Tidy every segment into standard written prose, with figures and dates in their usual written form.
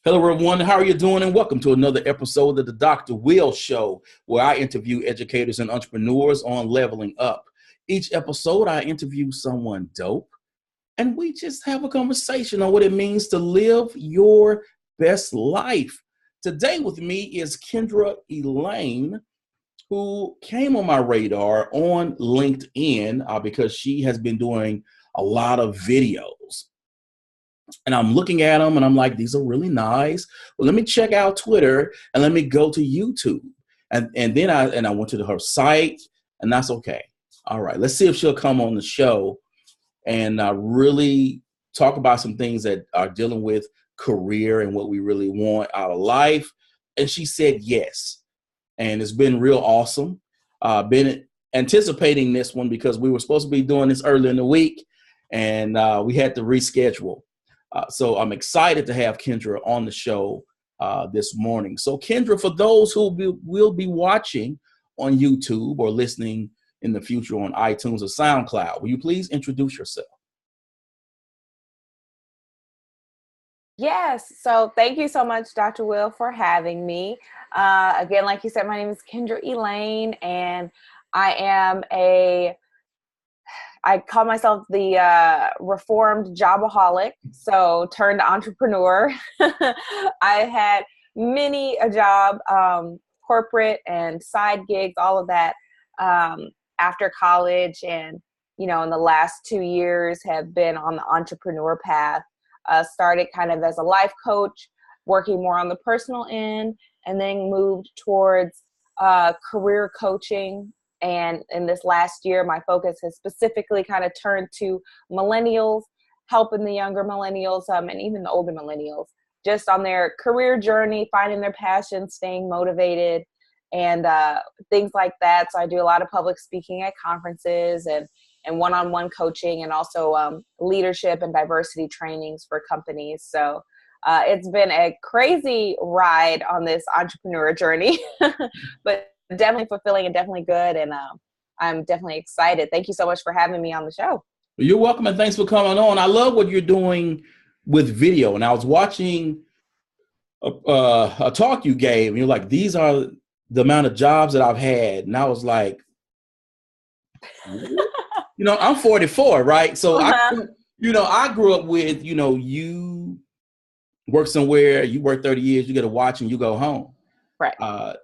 Hello, everyone. How are you doing? And welcome to another episode of the Dr. Will Show, where I interview educators and entrepreneurs on leveling up. Each episode, I interview someone dope, and we just have a conversation on what it means to live your best life. Today with me is Kendra Elaine, who came on my radar on LinkedIn because she has been doing a lot of videos. And I'm looking at them and I'm like, these are really nice. Well, let me check out Twitter and let me go to YouTube. And then I went to her site, and that's okay. All right, let's see if she'll come on the show and really talk about some things that are dealing with career and what we really want out of life. And she said yes. And it's been real awesome. Been anticipating this one because we were supposed to be doing this earlier in the week, and we had to reschedule. So I'm excited to have Kendra on the show this morning. So Kendra, for those who will be watching on YouTube or listening in the future on iTunes or SoundCloud, will you please introduce yourself? Yes. So thank you so much, Dr. Will, for having me. Again, like you said, my name is Kendra Elaine, and I call myself the reformed jobaholic, so turned entrepreneur. I had many a job, corporate and side gigs, all of that after college. And, in the last 2 years have been on the entrepreneur path. Started kind of as a life coach, working more on the personal end, and then moved towards career coaching. And in this last year, my focus has specifically kind of turned to millennials, helping the younger millennials and even the older millennials just on their career journey, finding their passion, staying motivated, and things like that. So I do a lot of public speaking at conferences and one-on-one coaching, and also leadership and diversity trainings for companies. So it's been a crazy ride on this entrepreneur journey, but definitely fulfilling and definitely good. And I'm definitely excited. Thank you so much for having me on the show. You're welcome, and thanks for coming on. I love what you're doing with video. And I was watching a talk you gave, and you're like, these are the amount of jobs that I've had. And I was like, I'm 44, right? So I grew up with, you work somewhere, you work 30 years, you get a watch and you go home. Right.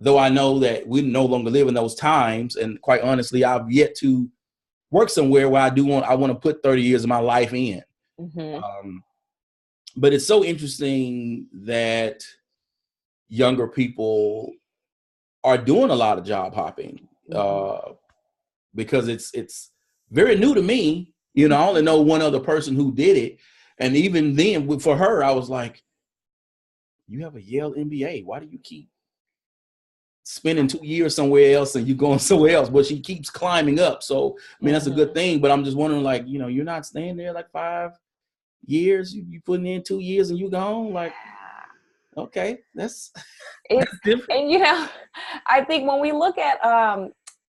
Though I know that we no longer live in those times. And quite honestly, I've yet to work somewhere where I want to put 30 years of my life in. Mm-hmm. But it's so interesting that younger people are doing a lot of job hopping because it's very new to me. I only know one other person who did it. And even then, for her, I was like, you have a Yale MBA. Why do you keep spending 2 years somewhere else and you going somewhere else? But she keeps climbing up. So, that's a good thing. But I'm just wondering, like, you're not staying there like 5 years. You putting in 2 years and you gone. Like, okay, that's different. And, I think when we look at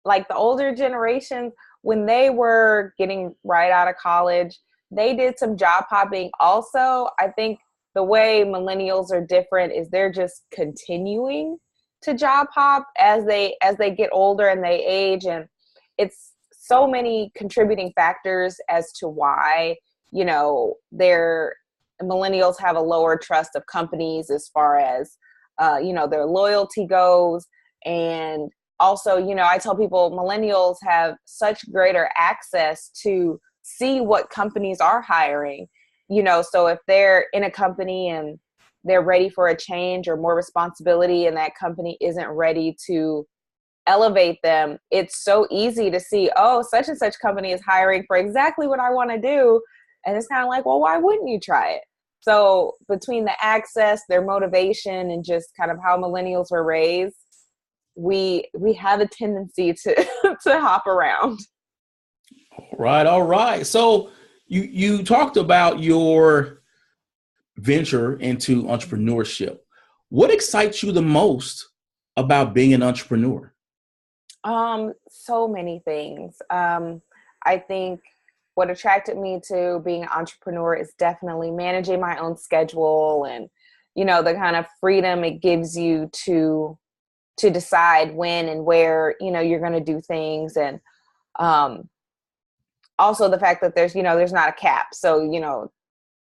like the older generation, when they were getting right out of college, they did some job hopping also. I think the way millennials are different is they're just continuing to job hop as they get older and they age. And it's so many contributing factors as to why, their millennials have a lower trust of companies as far as, their loyalty goes. And also, I tell people millennials have such greater access to see what companies are hiring, so if they're in a company and they're ready for a change or more responsibility and that company isn't ready to elevate them, it's so easy to see, oh, such and such company is hiring for exactly what I want to do. And it's kind of like, well, why wouldn't you try it? So between the access, their motivation, and just kind of how millennials were raised, we have a tendency to hop around. All right. So you talked about your venture into entrepreneurship. What excites you the most about being an entrepreneur? So many things. I think what attracted me to being an entrepreneur is definitely managing my own schedule and the kind of freedom it gives you to decide when and where, you're going to do things. And also the fact that there's not a cap. So,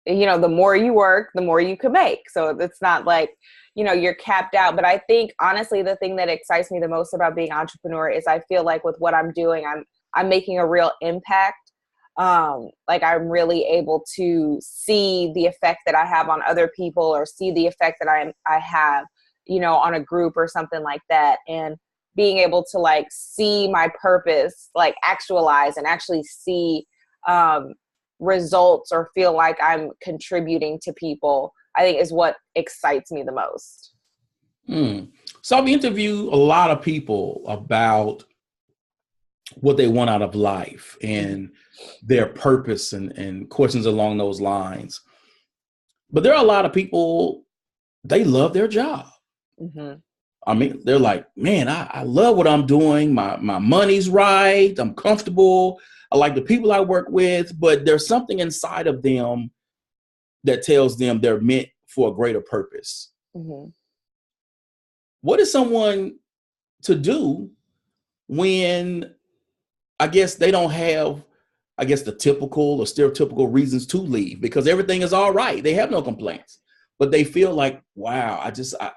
the more you work, the more you can make. So it's not like, you're capped out. But I think honestly, the thing that excites me the most about being an entrepreneur is I feel like with what I'm doing, I'm making a real impact. Like I'm really able to see the effect that I have on other people, or see the effect that I have, on a group or something like that. And being able to like see my purpose, like actualize and actually see, results, or feel like I'm contributing to people, I think is what excites me the most. So I've interviewed a lot of people about what they want out of life and their purpose and questions along those lines. But there are a lot of people, they love their job. Mm-hmm. I mean, they're like, man, I love what I'm doing. My money's right. I'm comfortable. I like the people I work with, but there's something inside of them that tells them they're meant for a greater purpose. Mm-hmm. What is someone to do when, I guess, they don't have, I guess, the typical or stereotypical reasons to leave, because everything is all right. They have no complaints, but they feel like, wow,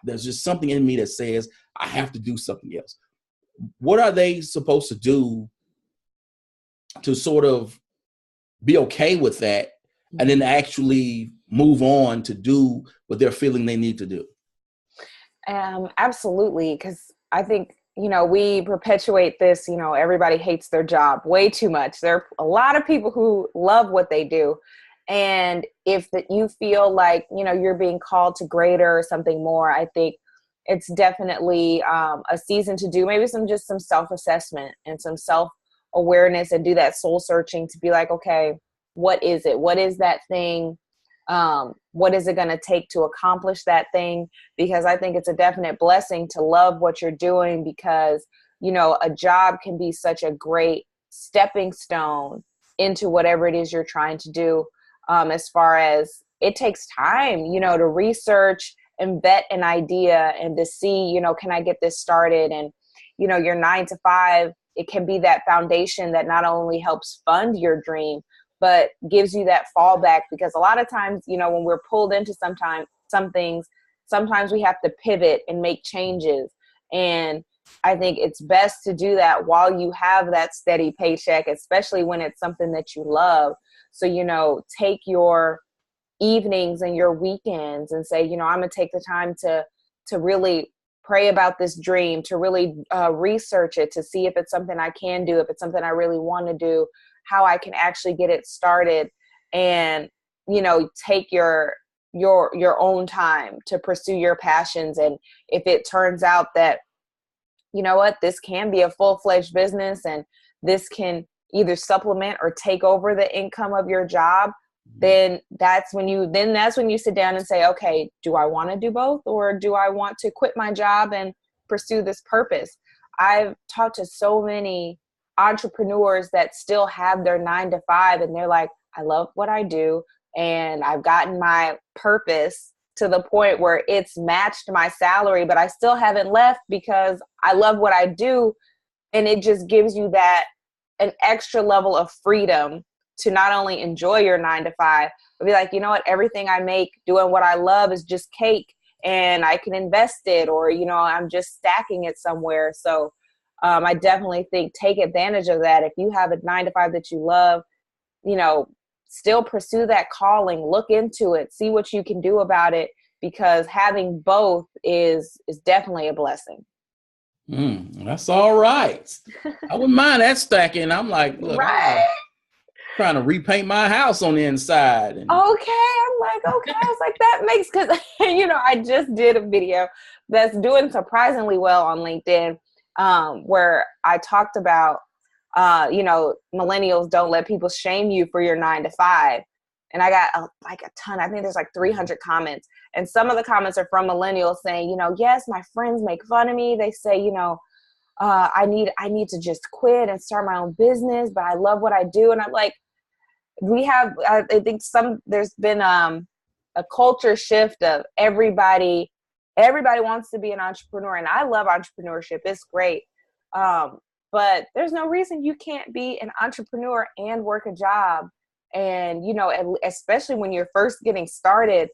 there's just something in me that says I have to do something else. What are they supposed to do to sort of be okay with that and then actually move on to do what they're feeling they need to do? Absolutely. Because I think, we perpetuate this, everybody hates their job way too much. There are a lot of people who love what they do. And if you feel like, you're being called to greater or something more, I think it's definitely a season to do maybe some self-assessment and some self-awareness, and do that soul searching to be like, okay, what is it? What is that thing? What is it going to take to accomplish that thing? Because I think it's a definite blessing to love what you're doing, because, a job can be such a great stepping stone into whatever it is you're trying to do. As far as it takes time, to research and vet an idea and to see, can I get this started? And, your 9 to 5, it can be that foundation that not only helps fund your dream, but gives you that fallback. Because a lot of times, when we're pulled into some things, sometimes we have to pivot and make changes. And I think it's best to do that while you have that steady paycheck, especially when it's something that you love. So, take your evenings and your weekends and say, I'm going to take the time to really pray about this dream, to really research it, to see if it's something I can do, if it's something I really want to do, how I can actually get it started, and, take your own time to pursue your passions. And if it turns out that, this can be a full-fledged business and this can either supplement or take over the income of your job, then that's when you sit down and say, okay, do I want to do both, or do I want to quit my job and pursue this purpose? I've talked to so many entrepreneurs that still have their 9 to 5, and they're like, I love what I do, and I've gotten my purpose to the point where it's matched my salary, but I still haven't left because I love what I do. And it just gives you an extra level of freedom to not only enjoy your 9 to 5, but be like, everything I make doing what I love is just cake, and I can invest it, or, I'm just stacking it somewhere. So I definitely think take advantage of that. If you have a 9 to 5 that you love, still pursue that calling, look into it, see what you can do about it, because having both is definitely a blessing. That's all right. I wouldn't mind that stacking. I'm like, look, right? I'm trying to repaint my house on the inside. And okay. I'm like, okay. I was like, that makes, because, I just did a video that's doing surprisingly well on LinkedIn, where I talked about, millennials don't let people shame you for your 9 to 5. And I got a ton. I think there's like 300 comments. And some of the comments are from millennials saying, yes, my friends make fun of me. They say, I need to just quit and start my own business, but I love what I do. And I'm like, I think there's been a culture shift of everybody wants to be an entrepreneur, and I love entrepreneurship. It's great. But there's no reason you can't be an entrepreneur and work a job. And, you know, especially when you're first getting started,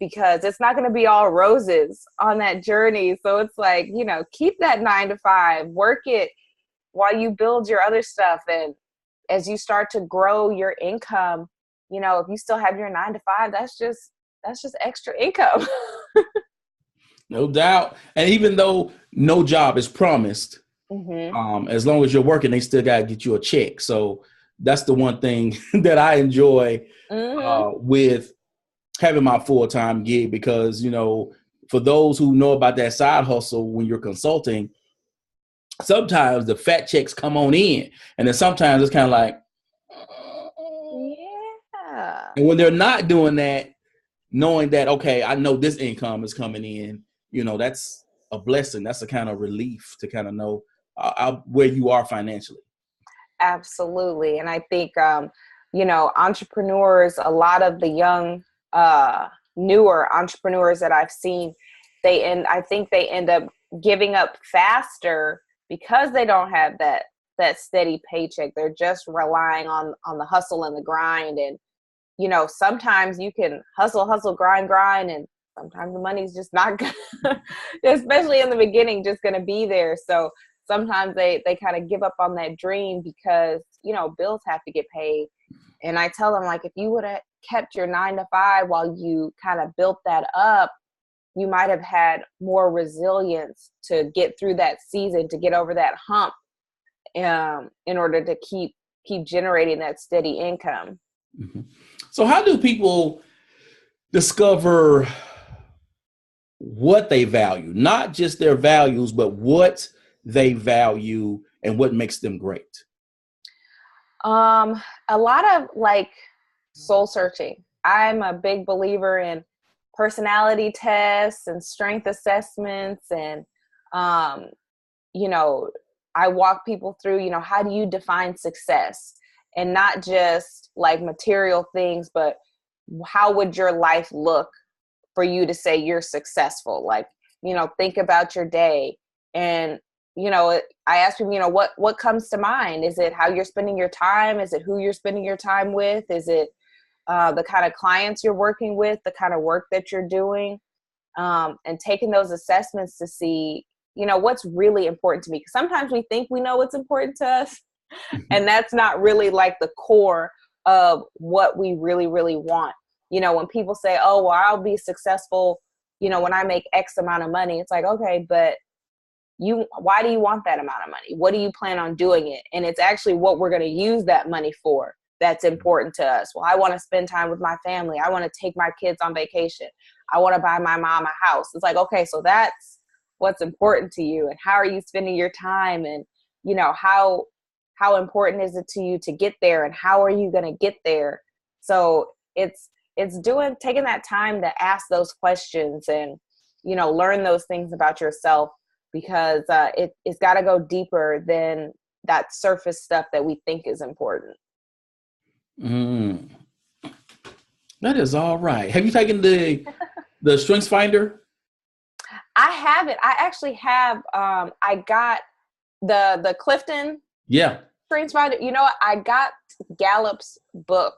because it's not going to be all roses on that journey. So it's like, you know, keep that 9 to 5, work it while you build your other stuff. And as you start to grow your income, you know, if you still have your 9 to 5, that's just extra income. No doubt. And even though no job is promised, as long as you're working, they still got to get you a check. So that's the one thing that I enjoy with having my full-time gig, because, you know, for those who know about that side hustle, when you're consulting, sometimes the fat checks come on in, and then sometimes it's kind of like, yeah. And when they're not doing that, knowing that, okay, I know this income is coming in, you know, that's a blessing. That's a kind of relief to kind of know where you are financially. Absolutely. And I think, you know, entrepreneurs, a lot of the young, newer entrepreneurs that I've seen, I think they end up giving up faster because they don't have that steady paycheck. They're just relying on the hustle and the grind. And, you know, sometimes you can hustle, grind, and sometimes the money's just not good, especially in the beginning, just going to be there. So sometimes they kind of give up on that dream because, you know, bills have to get paid. And I tell them, like, if you would have kept your 9 to 5 while you kind of built that up, you might have had more resilience to get through that season, to get over that hump, in order to keep generating that steady income. Mm-hmm. So how do people discover what they value, not just their values, but what they value and what makes them great? A lot of like soul searching. I'm a big believer in personality tests and strength assessments. And, you know, I walk people through, you know, how do you define success? And not just like material things, but how would your life look for you to say you're successful? Like, you know, think about your day. And, you know, I ask people, you know, what comes to mind? Is it how you're spending your time? Is it who you're spending your time with? Is it the kind of clients you're working with, the kind of work that you're doing? And taking those assessments to see, you know, what's really important to me. Because sometimes we think we know what's important to us, and that's not really like the core of what we really, really want. You know, when people say, oh, well, I'll be successful, you know, when I make X amount of money, it's like, okay, but why do you want that amount of money? What do you plan on doing it? And it's actually what we're going to use that money for that's important to us. Well, I want to spend time with my family. I want to take my kids on vacation. I want to buy my mom a house. It's like, okay, so that's what's important to you. And how are you spending your time? And, you know, how important is it to you to get there? And how are you going to get there? So it's taking that time to ask those questions and, you know, learn those things about yourself, because it's got to go deeper than that surface stuff that we think is important. That is all right. Have you taken the Strengths Finder? I haven't. I actually have. I got the Clifton. Yeah. Strengths Finder. You know what? I got Gallup's book,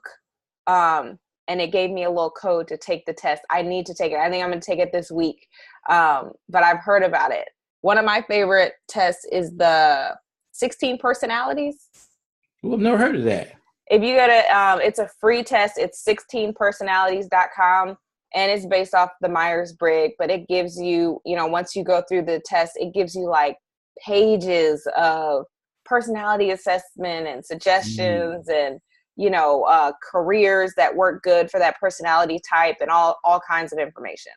and it gave me a little code to take the test. I need to take it. I think I'm going to take it this week. But I've heard about it. One of my favorite tests is the 16 personalities. Well, I've never heard of that. If you go to, it's a free test. It's 16personalities.com, and it's based off the Myers-Briggs, but it gives you, you know, once you go through the test, it gives you like pages of personality assessment and suggestions and, you know, careers that work good for that personality type and all kinds of information.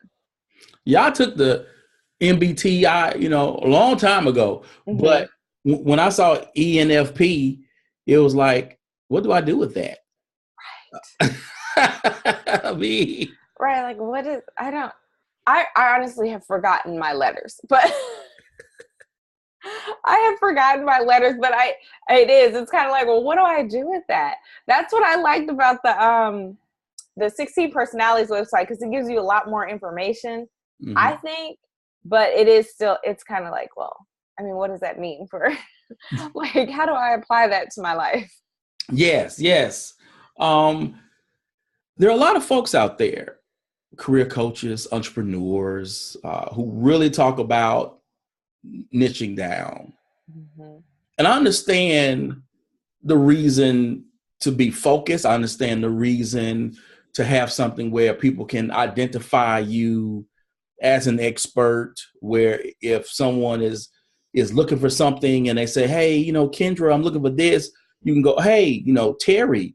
Yeah, I took the MBTI, you know, a long time ago, but when I saw ENFP, it was like, what do I do with that? Right. I mean, right. Like, what is, I honestly have forgotten my letters, but it's kind of like, well, what do I do with that? That's what I liked about the 16 personalities website, because it gives you a lot more information, I think, but it is still, it's kind of like, well, I mean, what does that mean for, like, how do I apply that to my life? Yes. There are a lot of folks out there, career coaches, entrepreneurs, who really talk about niching down. And I understand the reason to be focused. I understand the reason to have something where people can identify you as an expert, where if someone is looking for something and they say, hey, Kendra, I'm looking for this, you can go, hey, Terry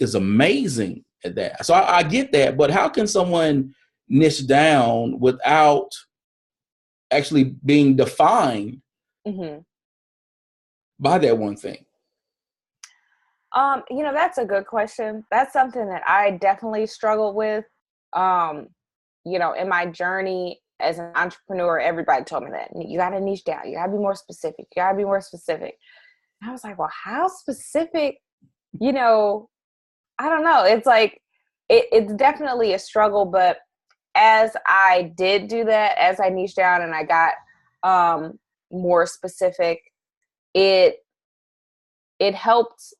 is amazing at that. So I get that, but how can someone niche down without actually being defined by that one thing? That's a good question. That's something that I definitely struggle with. In my journey as an entrepreneur, everybody told me that you got to niche down. You got to be more specific. You got to be more specific. And I was like, well, how specific? I don't know. It's like, it's definitely a struggle, but as I did do that, as I niched down and I got more specific, it helps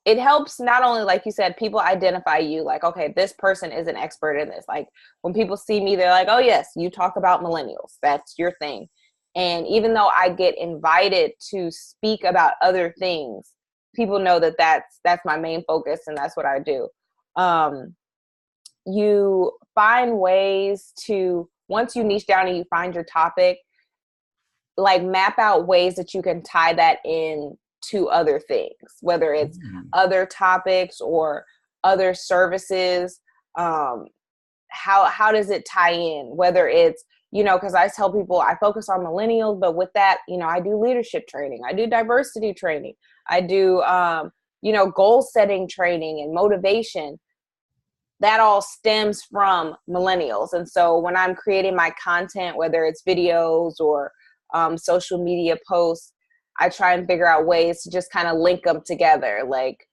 not only, like you said, people identify you like, okay, this person is an expert in this. Like when people see me, they're like, oh yes, you talk about millennials. That's your thing. And even though I get invited to speak about other things, people know that that's my main focus and that's what I do. You find ways to, once you niche down and you find your topic, like map out ways that you can tie that in to other things, whether it's other topics or other services. How does it tie in? Whether it's, because I tell people I focus on millennials, but with that, I do leadership training, I do diversity training, I do, goal setting training and motivation. That all stems from millennials. And so when I'm creating my content, whether it's videos or social media posts, I try and figure out ways to just kind of link them together. Like,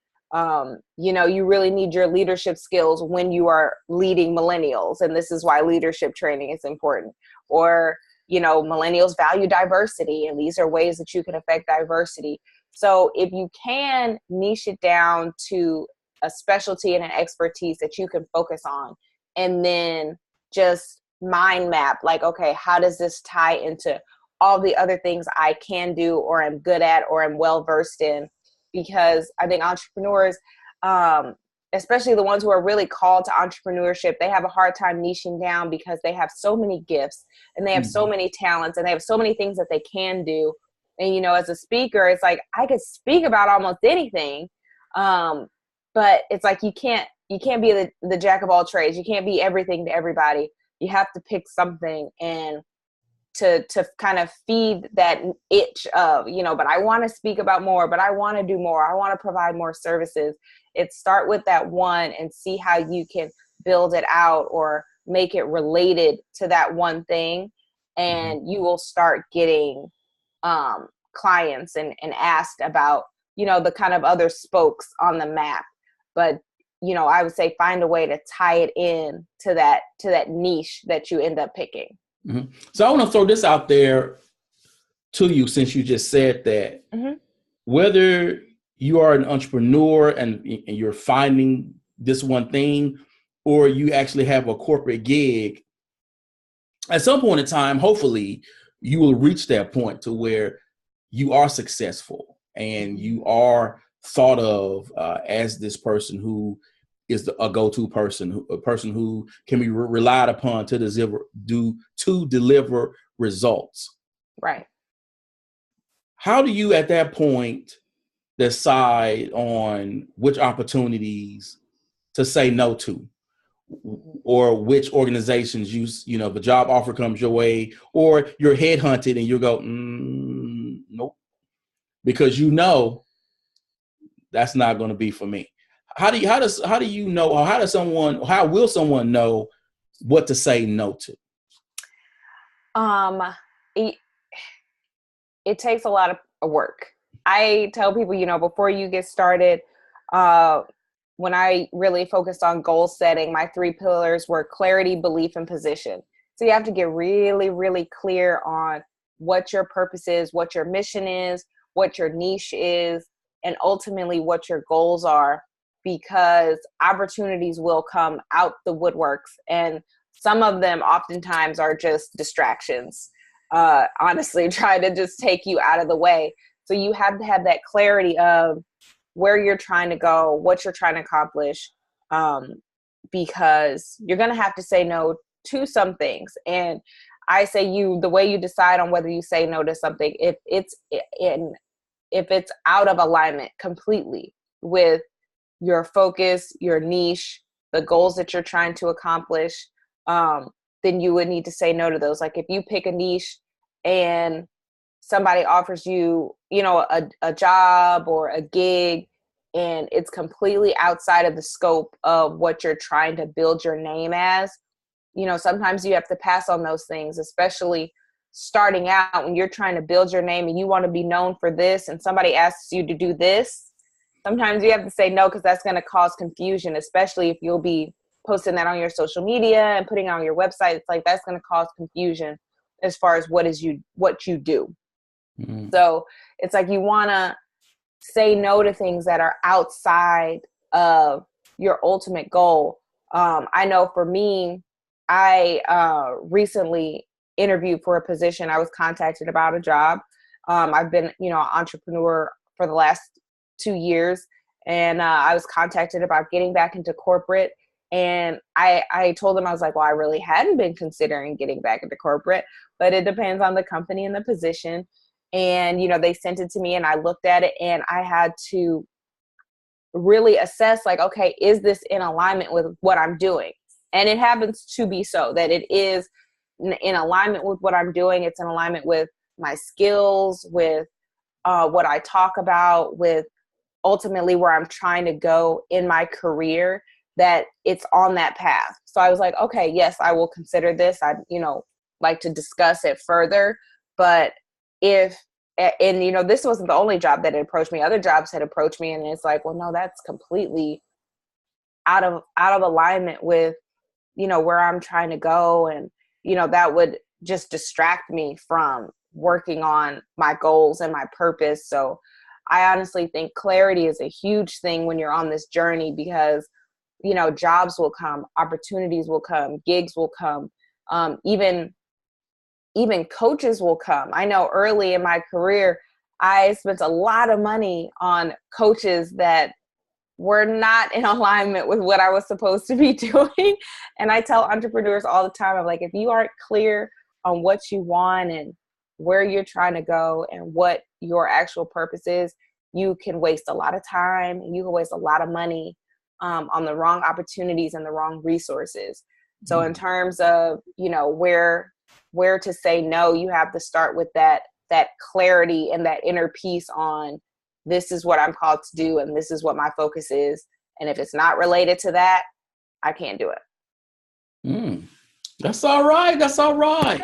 you really need your leadership skills when you are leading millennials. And this is why leadership training is important. Or, millennials value diversity, and these are ways that you can affect diversity. So if you can niche it down to a specialty and an expertise that you can focus on, and then just mind map, like, okay, how does this tie into all the other things I can do or am good at or am well versed in? Because I think entrepreneurs, especially the ones who are really called to entrepreneurship, they have a hard time niching down because they have so many gifts and they have so many talents and they have so many things that they can do. And, as a speaker, it's like, I could speak about almost anything. But it's like, you can't be the jack of all trades. You can't be everything to everybody. You have to pick something and to kind of feed that itch of, but I want to speak about more, but I want to do more. I want to provide more services. It's start with that one and see how you can build it out or make it related to that one thing. And you will start getting clients and asked about, the kind of other spokes on the map. But, I would say find a way to tie it in to that niche that you end up picking. So I want to throw this out there to you, since you just said that, whether you are an entrepreneur and you're finding this one thing, or you actually have a corporate gig, at some point in time, hopefully you will reach that point to where you are successful and you are thought of as this person who is a go-to person, a person who can be relied upon to deliver results. Right. How do you at that point decide on which opportunities to say no to, or which organizations the job offer comes your way, or you're headhunted and you go, nope, because that's not going to be for me? How will someone know what to say no to? It takes a lot of work. I tell people, before you get started, when I really focused on goal setting, my 3 pillars were clarity, belief, and position. So you have to get really, really clear on what your purpose is, what your mission is, what your niche is, and ultimately what your goals are, because opportunities will come out the woodworks. And some of them oftentimes are just distractions, honestly, try to just take you out of the way. So you have to have that clarity of where you're trying to go, what you're trying to accomplish, because you're going to have to say no to some things. And I say the way you decide on whether you say no to something, if it's out of alignment completely with your focus, your niche, the goals that you're trying to accomplish, then you would need to say no to those. Like if you pick a niche and somebody offers you, a job or a gig, and it's completely outside of the scope of what you're trying to build your name as, sometimes you have to pass on those things, especially starting out when you're trying to build your name and you want to be known for this, and somebody asks you to do this. Sometimes you have to say no, because that's going to cause confusion, especially if you'll be posting that on your social media and putting it on your website. It's like, that's going to cause confusion as far as what you do. Mm-hmm. So it's like you want to say no to things that are outside of your ultimate goal. I know for me, I recently interviewed for a position. I was contacted about a job. I've been, an entrepreneur for the last 2 years, and I was contacted about getting back into corporate. And I told them, I was like, well, I really hadn't been considering getting back into corporate, but it depends on the company and the position. And, they sent it to me and I looked at it, and I had to really assess, like, okay, is this in alignment with what I'm doing? And it happens to be so that it is in alignment with what I'm doing. It's in alignment with my skills, with what I talk about, with ultimately where I'm trying to go in my career, that it's on that path. So I was like, okay, yes, I will consider this. I'd, like to discuss it further. But this wasn't the only job that had approached me. Other jobs had approached me, and it's like, well, no, that's completely out of alignment with, where I'm trying to go. And, that would just distract me from working on my goals and my purpose. So I honestly think clarity is a huge thing when you're on this journey, because, jobs will come, opportunities will come, gigs will come, even coaches will come. I know early in my career, I spent a lot of money on coaches that were not in alignment with what I was supposed to be doing. And I tell entrepreneurs all the time, I'm like, if you aren't clear on what you want and where you're trying to go and what your actual purpose is, you can waste a lot of time and you can waste a lot of money on the wrong opportunities and the wrong resources. So in terms of, where to say no, you have to start with that clarity and that inner peace on, this is what I'm called to do, and this is what my focus is. And if it's not related to that, I can't do it. That's all right. That's all right.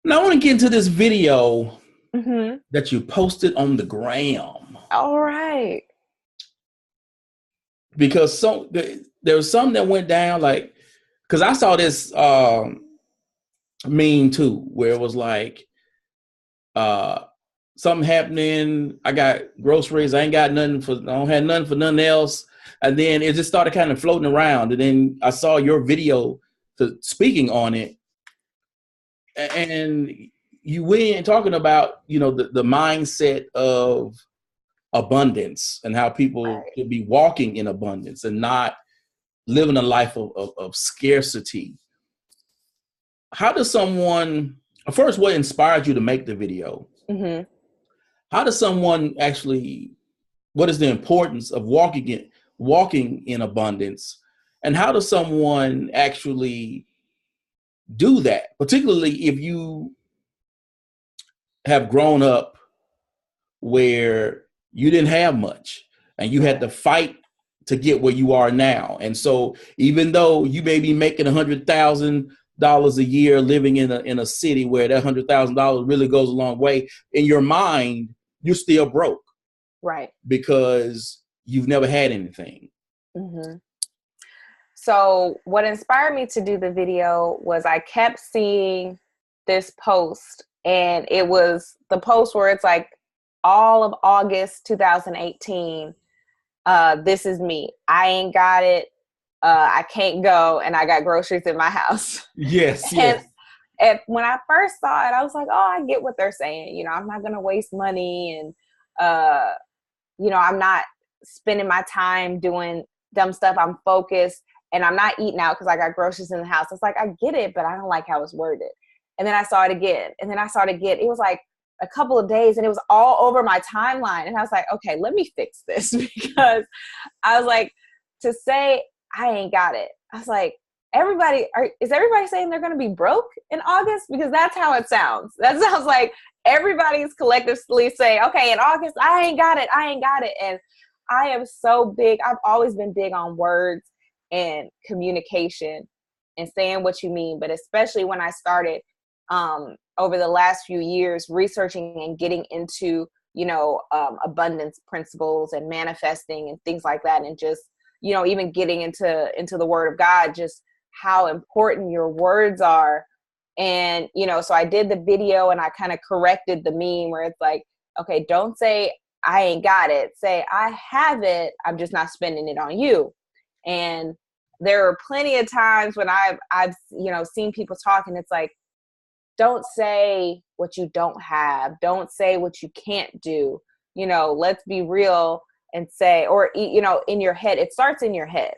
Now I want to get into this video that you posted on the gram. All right. Because there was something that went down, like, because I saw this meme too, where it was like, something happening, I got groceries, I don't have nothing for nothing else. And then it just started kind of floating around. And then I saw your video speaking on it. And you went in talking about, the mindset of abundance and how people should be walking in abundance and not living a life of scarcity. How does someone, first, what inspired you to make the video? Mm-hmm. How does someone actually, what is the importance of walking in abundance? And how does someone actually do that? Particularly if you have grown up where you didn't have much and you had to fight to get where you are now. And so even though you may be making $100,000 a year living in a city where that $100,000 really goes a long way, in your mind, you're still broke. Right. Because you've never had anything. Mm-hmm. So what inspired me to do the video was I kept seeing this post, and it was the post where it's like all of August 2018. This is me. I ain't got it. I can't go, and I got groceries in my house. Yes, and yes. when I first saw it, I was like, oh, I get what they're saying. You know, I'm not going to waste money, and, you know, I'm not spending my time doing dumb stuff. I'm focused, and I'm not eating out because I got groceries in the house. It's like, I get it, but I don't like how it's worded. And then I saw it again, and then I saw it again. It was like a couple of days, and it was all over my timeline. And I was like, okay, let me fix this, because I was like, to say I ain't got it, I was like, is everybody saying they're going to be broke in August? Because that's how it sounds. That sounds like everybody's collectively saying, okay, in August, I ain't got it. I ain't got it. And I am so big. I've always been big on words and communication and saying what you mean. But especially when I started over the last few years researching and getting into, you know, abundance principles and manifesting and things like that. And just, you know, even getting into the word of God, just how important your words are. And, you know, so I did the video and I kind of corrected the meme where it's like, okay, don't say I ain't got it. Say I have it. I'm just not spending it on you. And there are plenty of times when I've, you know, seen people talk, and it's like, don't say what you don't have. Don't say what you can't do. You know, let's be real and say, or, you know, in your head, it starts in your head.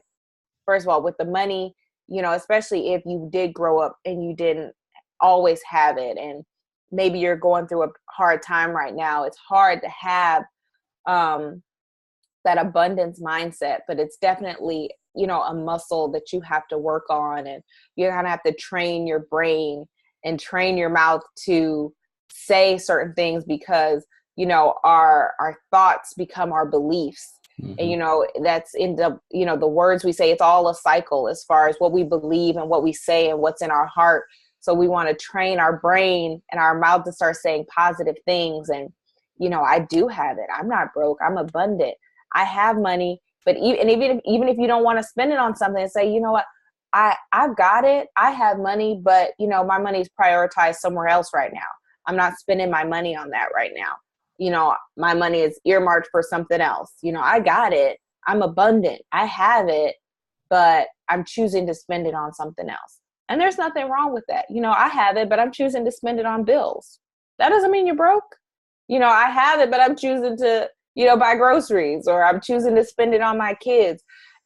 First of all, with the money, you know, especially if you did grow up and you didn't always have it, and maybe you're going through a hard time right now. It's hard to have that abundance mindset, but it's definitely, you know, a muscle that you have to work on, and you're going to have to train your brain and train your mouth to say certain things, because, you know, our thoughts become our beliefs. Mm-hmm. And, you know, that's in the, you know, the words we say, it's all a cycle as far as what we believe and what we say and what's in our heart. So we want to train our brain and our mouth to start saying positive things. And, you know, I do have it. I'm not broke. I'm abundant. I have money. But even if you don't want to spend it on something, say, you know what, I've got it. I have money, but, you know, my money is prioritized somewhere else right now. I'm not spending my money on that right now. You know, my money is earmarked for something else. You know, I got it. I'm abundant. I have it, but I'm choosing to spend it on something else. And there's nothing wrong with that. You know, I have it, but I'm choosing to spend it on bills. That doesn't mean you're broke. You know, I have it, but I'm choosing to, you know, buy groceries, or I'm choosing to spend it on my kids.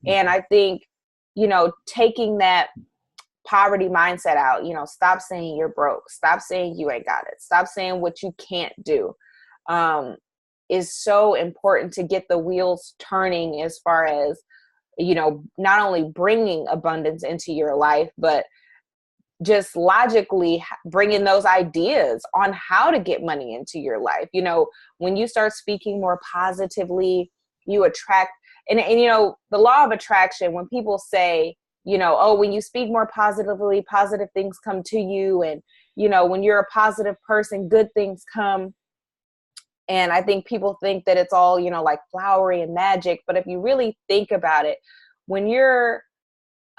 And I think, you know, taking that poverty mindset out, you know, stop saying you're broke. Stop saying you ain't got it. Stop saying what you can't do. Is so important to get the wheels turning as far as, you know, not only bringing abundance into your life, but just logically bringing those ideas on how to get money into your life. You know, when you start speaking more positively, you attract, and you know, the law of attraction, when people say, you know, oh, when you speak more positively, positive things come to you. And, you know, when you're a positive person, good things come. And I think people think that it's all, you know, like flowery and magic. But if you really think about it, when you're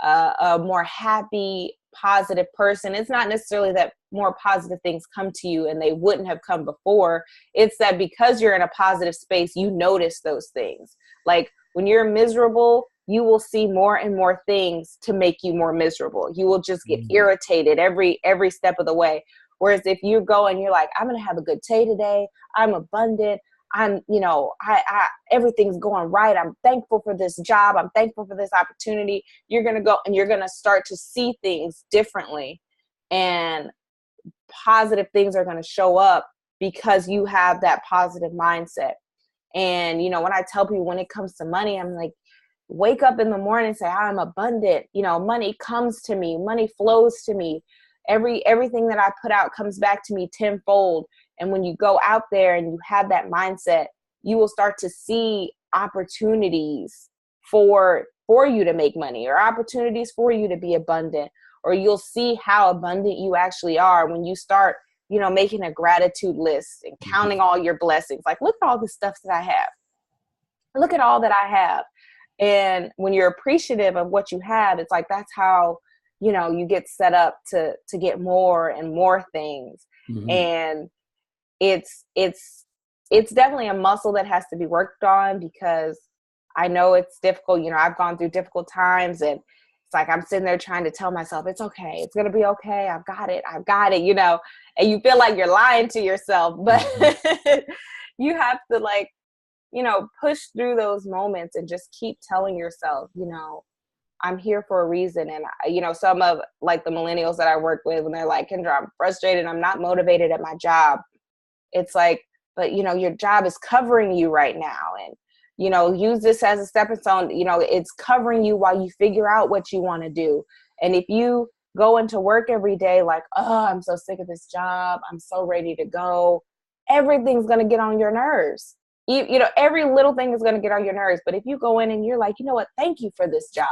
a more happy, positive person, it's not necessarily that more positive things come to you and they wouldn't have come before. It's that because you're in a positive space, you notice those things. Like when you're miserable, you will see more and more things to make you more miserable. You will just get irritated every step of the way. Whereas if you go and you're like, I'm going to have a good day today. I'm abundant. I'm, you know, I everything's going right. I'm thankful for this job. I'm thankful for this opportunity. You're going to go and you're going to start to see things differently, and positive things are going to show up because you have that positive mindset. And, you know, when I tell people when it comes to money, I'm like, wake up in the morning and say, I'm abundant. You know, money comes to me. Money flows to me. Everything that I put out comes back to me tenfold. And when you go out there and you have that mindset, you will start to see opportunities for you to make money, or opportunities for you to be abundant, or you'll see how abundant you actually are when you start, you know, making a gratitude list and counting all your blessings. Like, look at all the stuff that I have. Look at all that I have. And when you're appreciative of what you have, it's like, that's how, you know, you get set up to get more and more things. Mm-hmm. And it's definitely a muscle that has to be worked on, because I know it's difficult. You know, I've gone through difficult times, and it's like I'm sitting there trying to tell myself, it's okay. It's going to be okay. I've got it, you know, and you feel like you're lying to yourself, but you have to, like, you know, push through those moments and just keep telling yourself, you know, I'm here for a reason. And, you know, some of, like, the millennials that I work with, when they're like, Kendra, I'm frustrated, I'm not motivated at my job. It's like, but, you know, your job is covering you right now. And, you know, use this as a stepping stone. You know, it's covering you while you figure out what you want to do. And if you go into work every day like, oh, I'm so sick of this job, I'm so ready to go, everything's going to get on your nerves. You know, every little thing is going to get on your nerves. But if you go in and you're like, you know what, thank you for this job.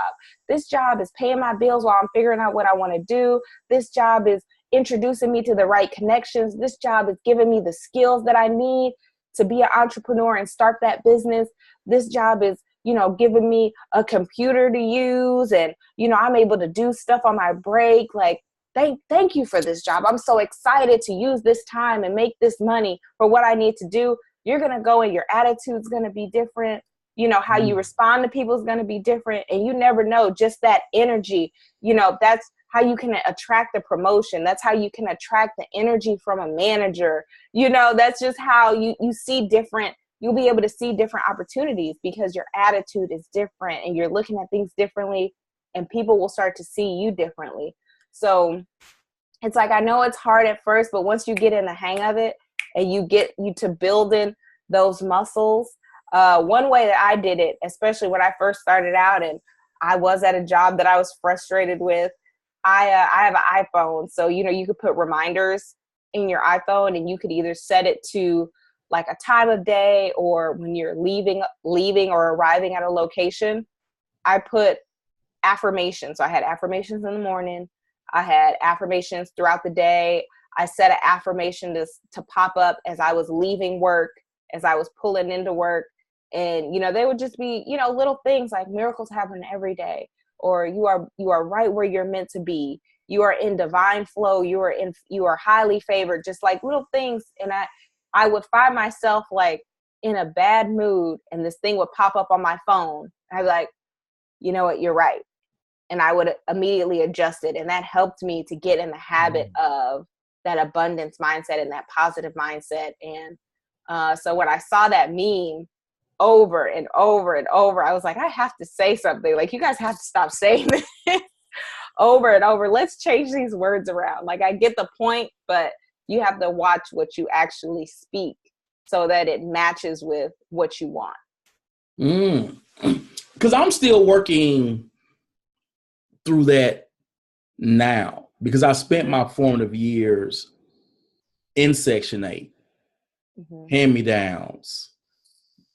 This job is paying my bills while I'm figuring out what I want to do. This job is introducing me to the right connections. This job is giving me the skills that I need to be an entrepreneur and start that business. This job is, you know, giving me a computer to use, and, you know, I'm able to do stuff on my break. Like, thank you for this job. I'm so excited to use this time and make this money for what I need to do. You're going to go and your attitude's going to be different. You know, how you respond to people is going to be different. And you never know, just that energy, you know, that's how you can attract the promotion. That's how you can attract the energy from a manager. You know, that's just how you see different. You'll be able to see different opportunities because your attitude is different and you're looking at things differently, and people will start to see you differently. So it's like, I know it's hard at first, but once you get in the hang of it and you get to building those muscles, one way that I did it, especially when I first started out and I was at a job that I was frustrated with, I have an iPhone. So, you know, you could put reminders in your iPhone, and you could either set it to like a time of day or when you're leaving or arriving at a location. I put affirmations. So I had affirmations in the morning. I had affirmations throughout the day. I set an affirmation to pop up as I was leaving work, as I was pulling into work. And, you know, they would just be, you know, little things like miracles happen every day, or you are right where you're meant to be. You are in divine flow. You are highly favored, just like little things. And I would find myself like in a bad mood, and this thing would pop up on my phone. I'd be like, you know what, you're right. And I would immediately adjust it. And that helped me to get in the habit of that abundance mindset and that positive mindset. And so when I saw that meme over and over and over, I was like, I have to say something. Like, you guys have to stop saying this over and over. Let's change these words around. Like, I get the point, but you have to watch what you actually speak so that it matches with what you want. Because I'm still working through that now, because I spent my formative years in Section 8, hand-me-downs,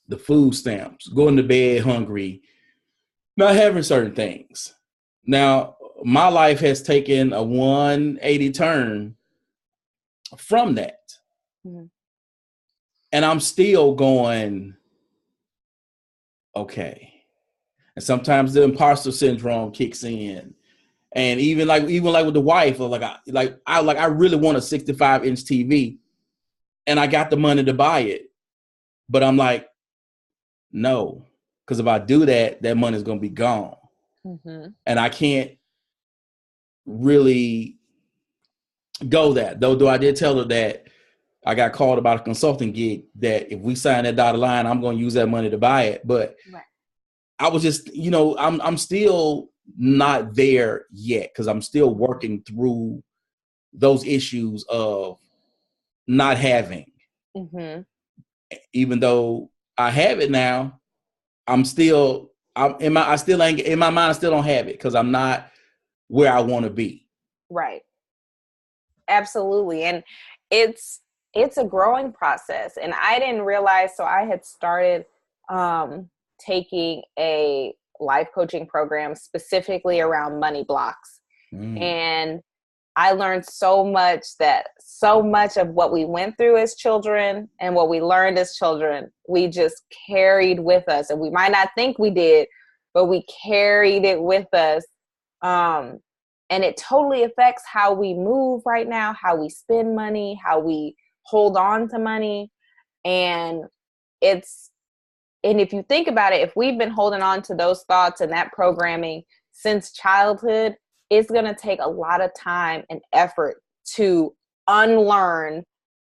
the food stamps, going to bed hungry, not having certain things. Now, my life has taken a 180 turn from that. And I'm still going, okay. And sometimes the imposter syndrome kicks in. And even like with the wife, I really want a 65-inch TV, and I got the money to buy it. But I'm like, no, because if I do that, that money is going to be gone. And I can't really go that. Though I did tell her that I got called about a consulting gig, that if we sign that dotted line, I'm going to use that money to buy it. But I was just, you know, I'm still not there yet, because I'm still working through those issues of not having. Even though I have it now, I still ain't in my mind, I still don't have it, because I'm not where I want to be. Right. Absolutely. And it's a growing process. And I didn't realize, so I had started taking a life coaching program specifically around money blocks. And I learned so much of what we went through as children and what we learned as children, we just carried with us. And we might not think we did, but we carried it with us. And it totally affects how we move right now, how we spend money, how we hold on to money. And if you think about it, if we've been holding on to those thoughts and that programming since childhood, it's going to take a lot of time and effort to unlearn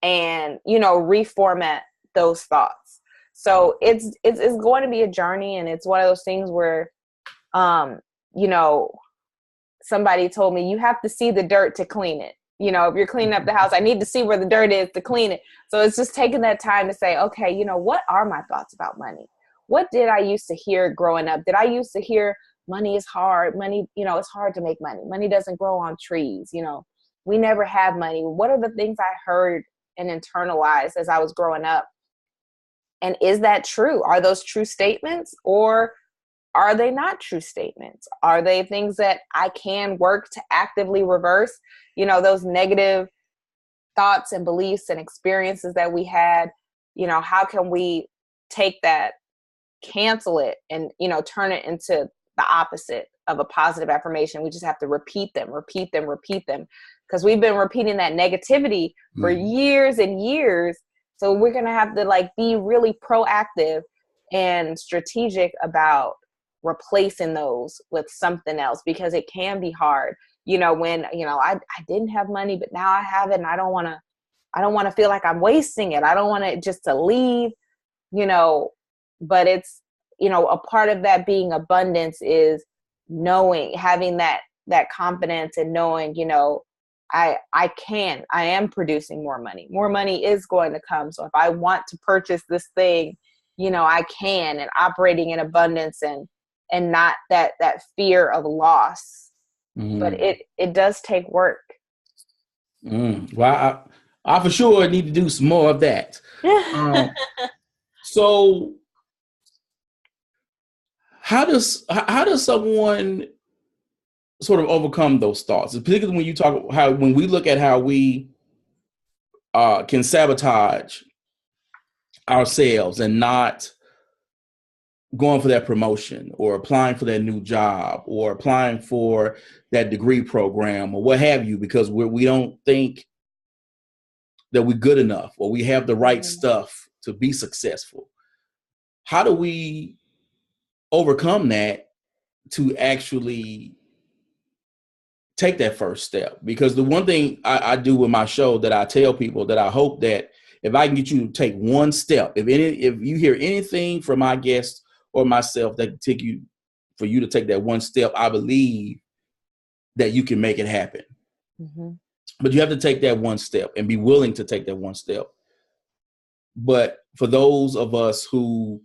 and, reformat those thoughts. So it's going to be a journey, and it's one of those things where, somebody told me you have to see the dirt to clean it. If you're cleaning up the house, I need to see where the dirt is to clean it. So it's just taking that time to say, okay, what are my thoughts about money? What did I used to hear growing up? Did I used to hear money is hard? Money, it's hard to make money. Money doesn't grow on trees. We never have money. What are the things I heard and internalized as I was growing up? And is that true? Are those true statements, or are they not true statements? Are they things that I can work to actively reverse? Those negative thoughts and beliefs and experiences that we had, how can we take that, cancel it, and, turn it into the opposite of a positive affirmation? We just have to repeat them, because we've been repeating that negativity for years and years. So we're going to have to be really proactive and strategic about replacing those with something else, because it can be hard. When, I didn't have money, but now I have it, and I don't want to feel like I'm wasting it. I don't want it just to leave, but it's, a part of that being abundance is having that confidence and knowing, I am producing more money. More money is going to come. So if I want to purchase this thing, I can, and operating in abundance and not that fear of loss. But it does take work. Well, I for sure need to do some more of that. So how does someone sort of overcome those thoughts, particularly when you talk when we look at how we can sabotage ourselves and not going for that promotion, or applying for that new job, or applying for that degree program, or what have you, because we don't think that we're good enough, or we have the right stuff to be successful. How do we overcome that to actually take that first step? Because the one thing I do with my show that I tell people that I hope that if I can get you to take one step, if you hear anything from my guests or myself that for you to take that one step, I believe that you can make it happen. But you have to take that one step and be willing to take that one step. But for those of us who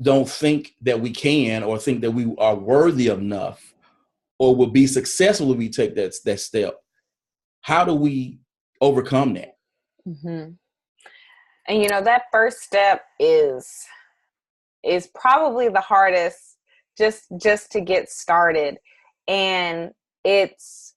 don't think that we can, or think that we are worthy enough, or will be successful if we take that step, how do we overcome that? And that first step is probably the hardest, just to get started. And it's,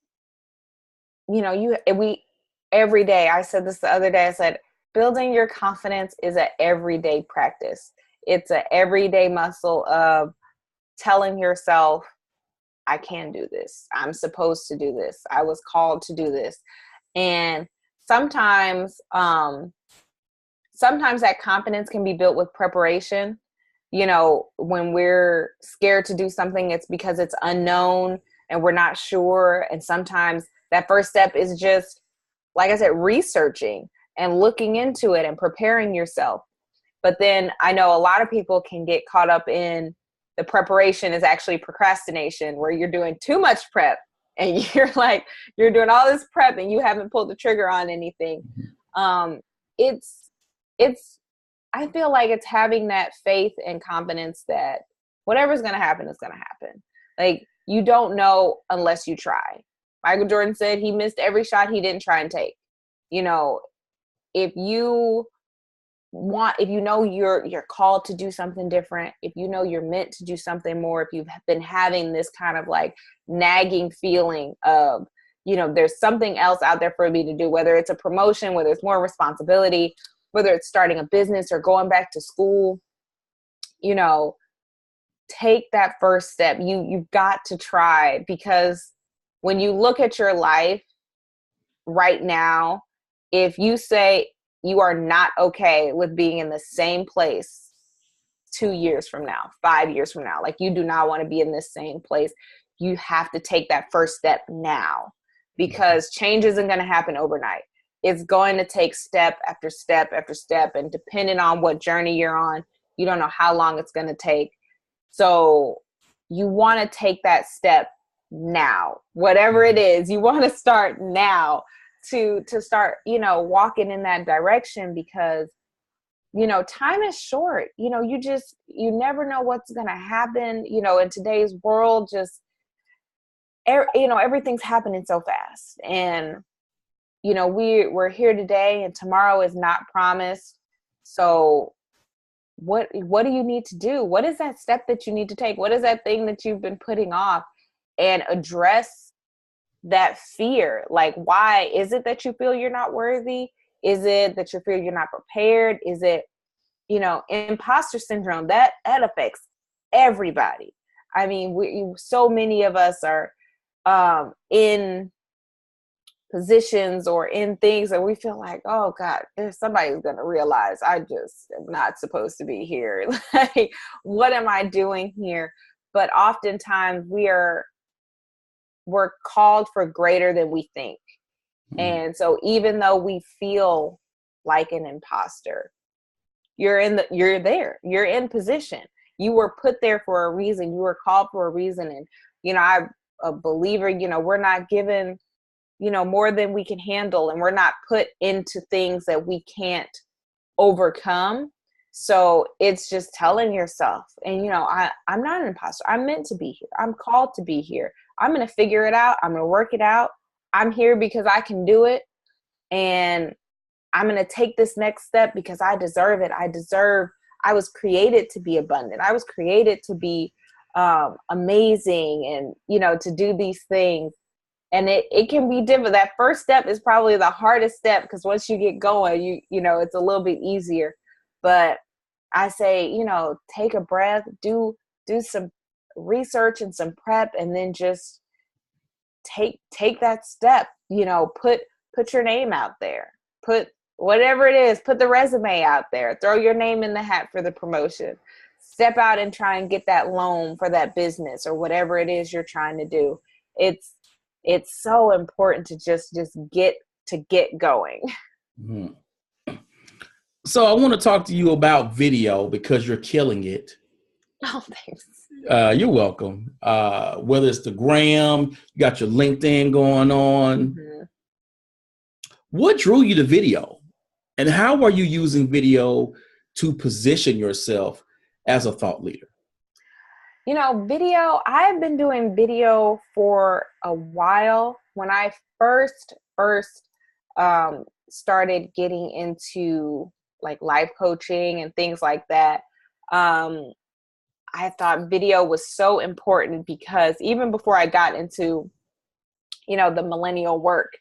we every day, I said this the other day, I said, building your confidence is an everyday practice. It's an everyday muscle of telling yourself, I can do this. I'm supposed to do this. I was called to do this. And sometimes that confidence can be built with preparation. When we're scared to do something, it's because it's unknown and we're not sure. And sometimes that first step is just, like I said, researching and looking into it and preparing yourself. But then I know a lot of people can get caught up in the preparation is actually procrastination, where you're doing too much prep and you're doing all this prep and you haven't pulled the trigger on anything. I feel like it's having that faith and confidence that whatever's going to happen is going to happen. Like, you don't know unless you try. Michael Jordan said he missed every shot he didn't try and take. If you know you're called to do something different, if you know you're meant to do something more, if you've been having this kind of nagging feeling of, there's something else out there for me to do, whether it's a promotion, whether it's more responsibility, whether it's starting a business or going back to school, take that first step. You've got to try, because when you look at your life right now, if you say you are not okay with being in the same place 2 years from now, 5 years from now, like you do not want to be in this same place, you have to take that first step now, because change isn't going to happen overnight. It's going to take step after step after step. And depending on what journey you're on, you don't know how long it's going to take. So you want to take that step now, whatever it is, you want to start now to start, walking in that direction, because, time is short. You never know what's going to happen, in today's world. Just, everything's happening so fast, and, we're here today and tomorrow is not promised. So what do you need to do? What is that step that you need to take? What is that thing that you've been putting off? And address that fear. Like, why is it that you feel you're not worthy? Is it that you feel you're not prepared? Is it, imposter syndrome? That affects everybody. I mean, so many of us are in positions or in things that we feel like, oh God, there's somebody who's going to realize I just am not supposed to be here. Like, what am I doing here? But oftentimes we're called for greater than we think. And so even though we feel like an imposter, you're there, you're in position. You were put there for a reason. You were called for a reason. And, I'm a believer, we're not given, more than we can handle, and we're not put into things that we can't overcome. So it's just telling yourself, and, I'm not an imposter. I'm meant to be here. I'm called to be here. I'm going to figure it out. I'm going to work it out. I'm here because I can do it. And I'm going to take this next step because I deserve it. I was created to be abundant. I was created to be amazing and, to do these things. And it can be different. That first step is probably the hardest step, because once you get going, it's a little bit easier. But I say, take a breath, do some research and some prep, and then just take that step. Put your name out there. Put whatever it is, put the resume out there. Throw your name in the hat for the promotion. Step out and try and get that loan for that business or whatever it is you're trying to do. It's so important to just get going. Mm-hmm. So I want to talk to you about video, because you're killing it. Oh, thanks. You're welcome. Whether it's the gram, you got your LinkedIn going on. Mm-hmm. What drew you to video? And how are you using video to position yourself as a thought leader? Video, I've been doing video for a while. When I first started getting into like life coaching and things like that, I thought video was so important, because even before I got into, the millennial work,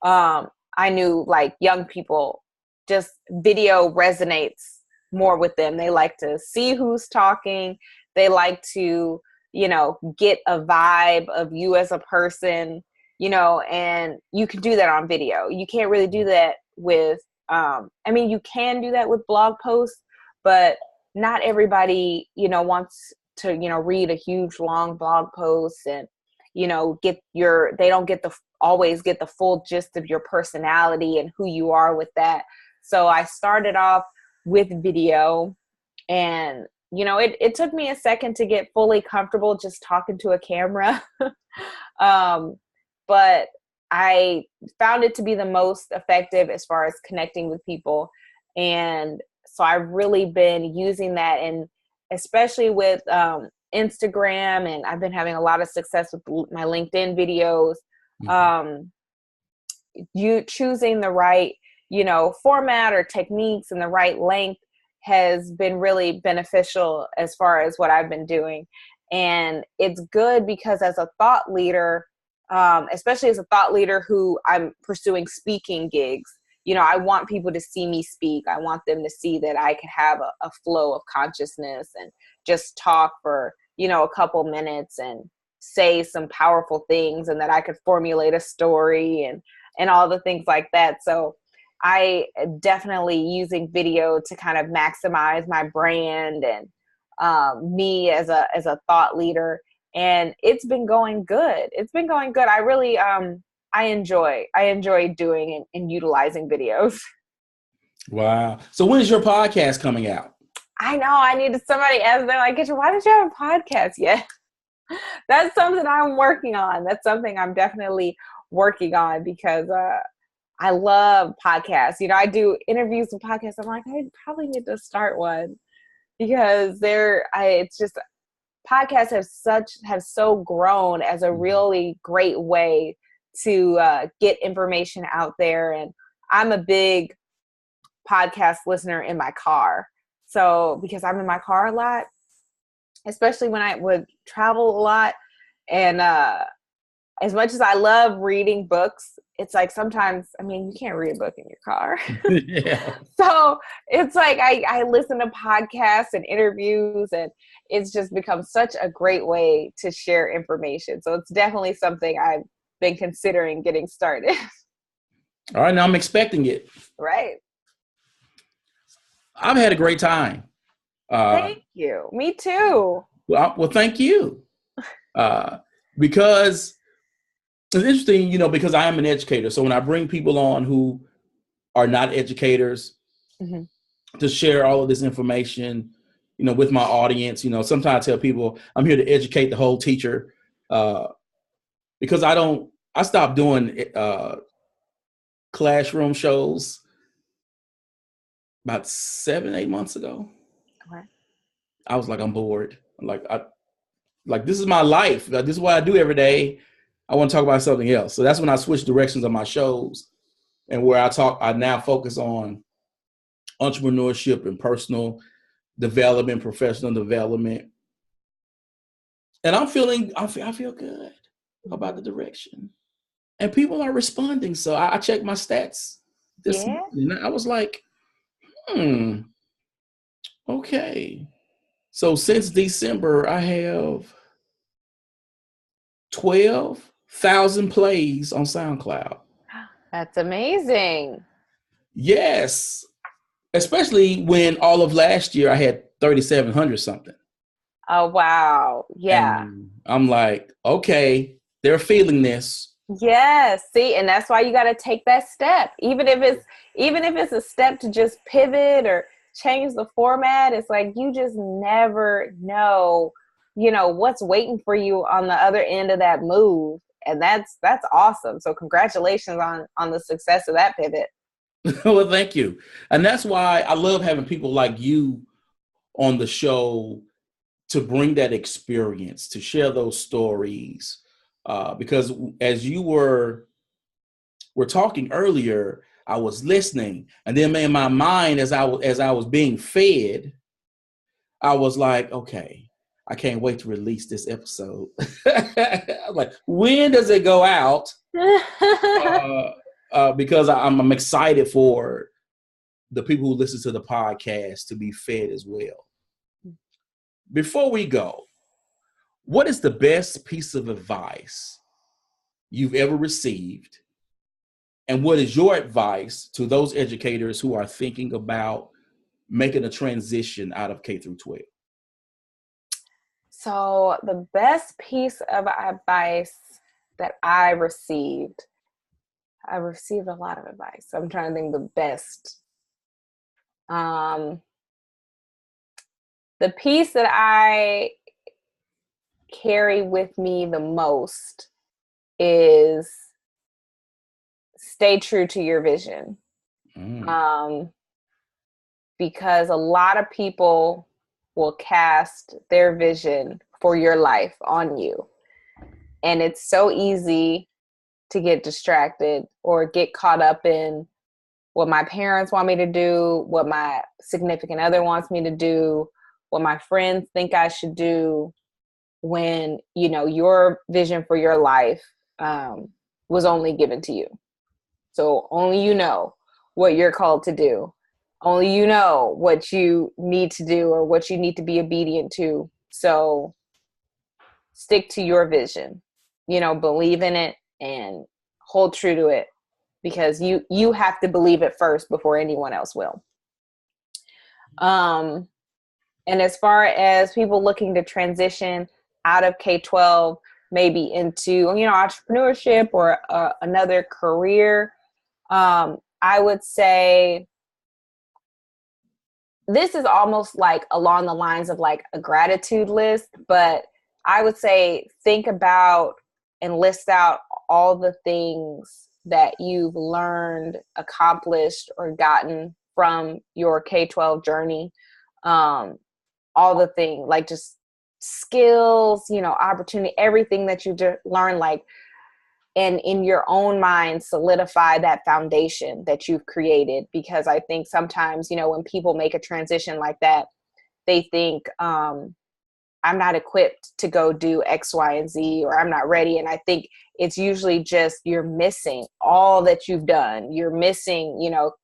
I knew like young people, just video resonates more with them. They like to see who's talking. They like to, get a vibe of you as a person, and you can do that on video. You can't really do that with, you can do that with blog posts, but not everybody, wants to, read a huge long blog post and, they don't always get the full gist of your personality and who you are with that. So I started off with video, and, it took me a second to get fully comfortable just talking to a camera. But I found it to be the most effective as far as connecting with people. And so I've really been using that, and especially with Instagram, and I've been having a lot of success with my LinkedIn videos. You choosing the right, format or techniques and the right length has been really beneficial as far as what I've been doing. And it's good because as a thought leader, especially as a thought leader who I'm pursuing speaking gigs, I want people to see me speak. I want them to see that I can have a flow of consciousness and just talk for, a couple minutes and say some powerful things, and that I could formulate a story and all the things like that. So I definitely using video to kind of maximize my brand and me as a thought leader. And it's been going good. It's been going good. I really, I enjoy doing and utilizing videos. Wow. So when is your podcast coming out? I know I needed somebody ask them, like, why don't you have a podcast yet? That's something I'm working on. That's something I'm definitely working on because I love podcasts. I do interviews with podcasts. I'm like, I probably need to start one because it's just podcasts have so grown as a really great way to get information out there. And I'm a big podcast listener in my car. So because I'm in my car a lot, especially when I would travel a lot. And as much as I love reading books, it's like sometimes, you can't read a book in your car. Yeah. So it's like I listen to podcasts and interviews, and it's just become such a great way to share information. So it's definitely something I've been considering getting started. All right, now I'm expecting it. Right. I've had a great time. Thank you. Me too. Well, thank you. Because it's interesting, because I am an educator. So when I bring people on who are not educators to share all of this information, with my audience, sometimes I tell people I'm here to educate the whole teacher because I stopped doing classroom shows about 7-8 months ago. Okay. I was like, I'm bored. Like this is my life. This is what I do every day. I want to talk about something else. So that's when I switched directions on my shows, and where I now focus on entrepreneurship and personal development, professional development. And I feel good about the direction. And people are responding. So I checked my stats this morning. I was like, okay. So since December, I have 12,000 plays on SoundCloud. That's amazing. Yes. Especially when all of last year I had 3,700 something. Oh, wow. Yeah. And I'm like, okay, they're feeling this. Yes. See, and that's why you got to take that step. Even if it's a step to just pivot or change the format, it's like you just never know, what's waiting for you on the other end of that move. And that's awesome. So congratulations on the success of that pivot. Well, thank you. And that's why I love having people like you on the show to bring that experience, to share those stories. Because as you were talking earlier, I was listening, and then in my mind, as I was being fed, I was like, okay, I can't wait to release this episode. I'm like, when does it go out? Because I'm excited for the people who listen to the podcast to be fed as well. Before we go, what is the best piece of advice you've ever received? And what is your advice to those educators who are thinking about making a transition out of K through 12? So the best piece of advice that I received a lot of advice. So I'm trying to think the best. The piece that I carry with me the most is stay true to your vision. Because a lot of people will cast their vision for your life on you. And it's so easy to get distracted or get caught up in what my parents want me to do, what my significant other wants me to do, what my friends think I should do, when, your vision for your life was only given to you. So only you know what you're called to do. Only you know what you need to do or what you need to be obedient to. So stick to your vision, believe in it and hold true to it, because you have to believe it first before anyone else will. And as far as people looking to transition out of K-12, maybe into, entrepreneurship or another career, I would say this is almost like along the lines of like a gratitude list, but I would say think about and list out all the things that you've learned, accomplished, or gotten from your K-12 journey. All the things, like just skills, opportunity, everything that you learned, like, and in your own mind, solidify that foundation that you've created. Because I think sometimes, when people make a transition like that, they think, I'm not equipped to go do X, Y, and Z, or I'm not ready. And I think it's usually just you're missing all that you've done. You're missing,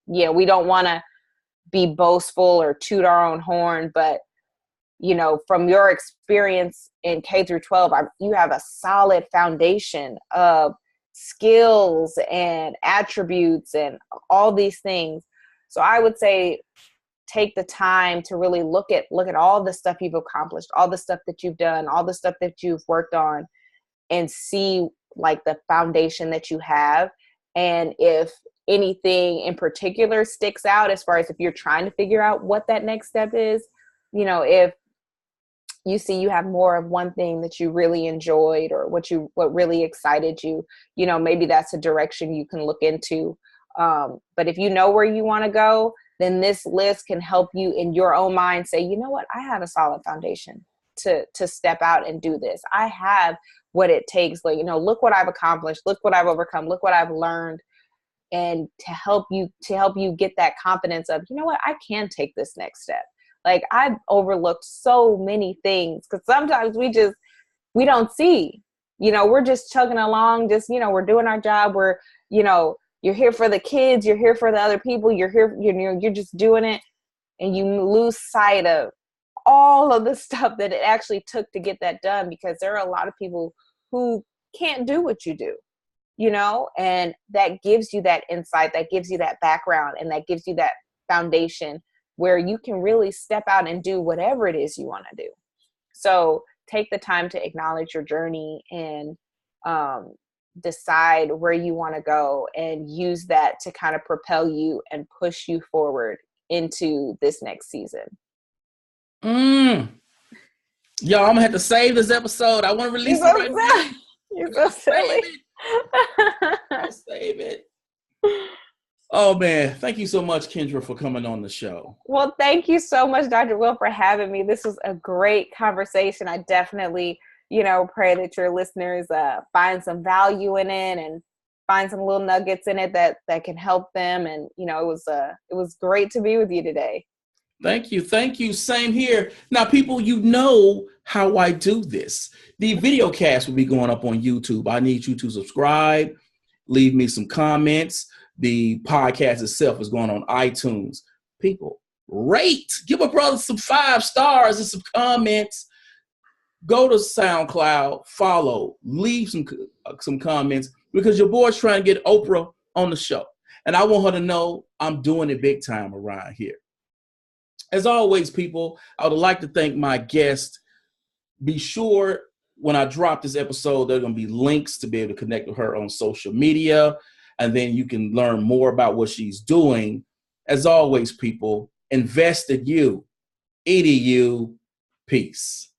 we don't want to be boastful or toot our own horn, but from your experience in K through 12, you have a solid foundation of skills and attributes and all these things. So I would say take the time to really look at all the stuff you've accomplished, all the stuff that you've done, all the stuff that you've worked on, and see like the foundation that you have. And if anything in particular sticks out, as far as if you're trying to figure out what that next step is, if you see you have more of one thing that you really enjoyed, or what really excited you, maybe that's a direction you can look into. But if you know where you want to go, then this list can help you in your own mind say, you know what, I have a solid foundation to step out and do this. I have what it takes. Like, look what I've accomplished, look what I've overcome, look what I've learned. And to help you get that confidence of, you know what, I can take this next step. Like, I've overlooked so many things because sometimes we don't see, we're just chugging along, just, we're doing our job. We're, you're here for the kids, you're here for the other people, you're here, you're just doing it. And you lose sight of all of the stuff that it actually took to get that done, because there are a lot of people who can't do what you do, and that gives you that insight, that gives you that background, and that gives you that foundation where you can really step out and do whatever it is you want to do. So take the time to acknowledge your journey and decide where you want to go, and use that to kind of propel you and push you forward into this next season. Y'all, I'm gonna have to save this episode. I want to release it right now. You're so silly. I'll save it. Oh man, thank you so much, Kendra, for coming on the show. Well, thank you so much, Dr. Will, for having me. This was a great conversation. I definitely, pray that your listeners find some value in it and find some little nuggets in it that can help them. And, it was great to be with you today. Thank you. Thank you. Same here. Now, people, you know how I do this. The video cast will be going up on YouTube. I need you to subscribe, leave me some comments. The podcast itself is going on iTunes. People, rate. Give a brother some 5 stars and some comments. Go to SoundCloud, follow, leave some comments, because your boy's trying to get Oprah on the show. And I want her to know I'm doing it big time around here. As always, people, I would like to thank my guest. Be sure when I drop this episode, there are going to be links to be able to connect with her on social media. And then you can learn more about what she's doing. As always, people, invest in you. EDU. Peace.